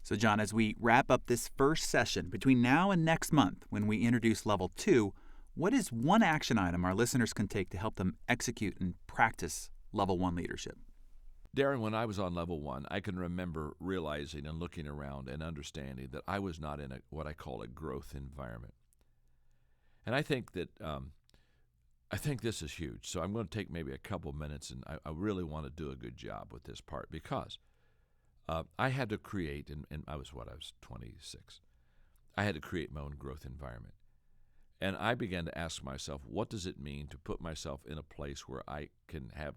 So, John, as we wrap up this first session, between now and next month when we introduce Level 2, what is one action item our listeners can take to help them execute and practice Level 1 leadership? Darren, when I was on Level 1, I can remember realizing and looking around and understanding that I was not in what I call a growth environment. And I think that this is huge. So I'm going to take maybe a couple minutes, and I really want to do a good job with this part because I had to create, and I was 26. I had to create my own growth environment. And I began to ask myself, what does it mean to put myself in a place where I can have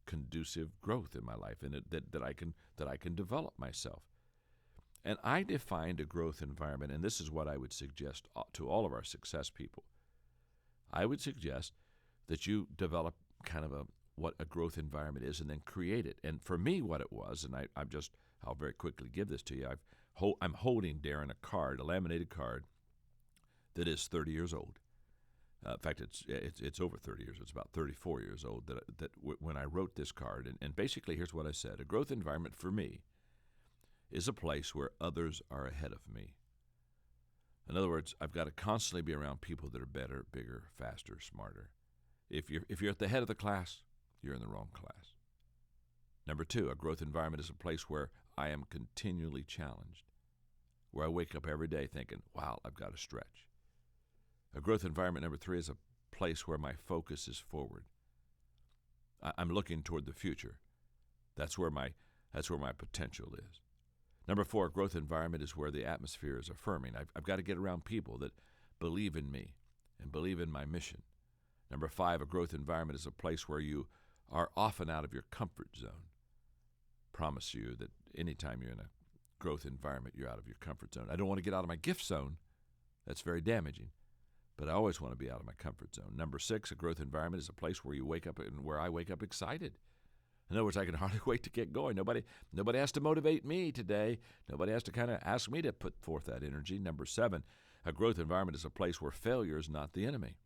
conducive growth in my life and that I can develop myself? And I defined a growth environment, and this is what I would suggest to all of our success people. I would suggest that you develop kind of what a growth environment is and then create it. And for me, what it was, and I'll very quickly give this to you. I'm holding, Darren, a laminated card that is 30 years old. In fact, it's over 30 years. It's about 34 years old when I wrote this card. And basically, here's what I said. A growth environment for me is a place where others are ahead of me. In other words, I've got to constantly be around people that are better, bigger, faster, smarter. If you're at the head of the class, you're in the wrong class. Number 2, a growth environment is a place where I am continually challenged, where I wake up every day thinking, wow, I've got to stretch. A growth environment, number 3, is a place where my focus is forward. I'm looking toward the future. That's where my potential is. Number 4, a growth environment is where the atmosphere is affirming. I've got to get around people that believe in me and believe in my mission. Number 5, a growth environment is a place where you are often out of your comfort zone. Promise you that anytime you're in a growth environment, you're out of your comfort zone. I don't want to get out of my gift zone. That's very damaging. But I always want to be out of my comfort zone. Number 6, a growth environment is a place where you wake up and where I wake up excited. In other words, I can hardly wait to get going. Nobody has to motivate me today. Nobody has to kind of ask me to put forth that energy. Number 7, a growth environment is a place where failure is not the enemy.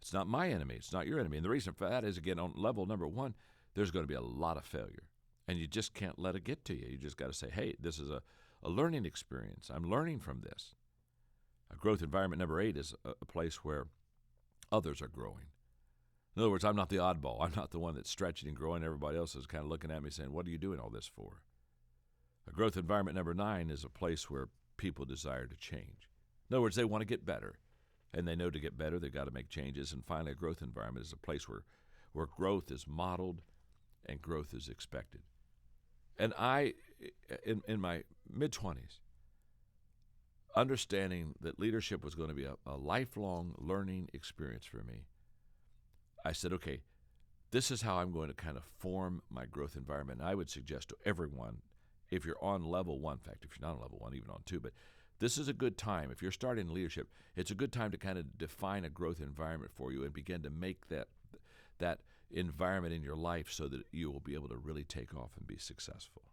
It's not my enemy. It's not your enemy. And the reason for that is, again, on level number 1, there's going to be a lot of failure. And you just can't let it get to you. You just got to say, hey, this is a learning experience. I'm learning from this. A growth environment number 8 is a place where others are growing. In other words, I'm not the oddball. I'm not the one that's stretching and growing. Everybody else is kind of looking at me saying, what are you doing all this for? A growth environment number 9 is a place where people desire to change. In other words, they want to get better. And they know to get better, they've got to make changes. And finally, a growth environment is a place where growth is modeled and growth is expected. And I, in my mid-20s, understanding that leadership was going to be a lifelong learning experience for me, I said, okay, this is how I'm going to kind of form my growth environment. And I would suggest to everyone, if you're on level 1, in fact, if you're not on level 1, even on 2, but this is a good time. If you're starting leadership, it's a good time to kind of define a growth environment for you and begin to make that environment in your life so that you will be able to really take off and be successful.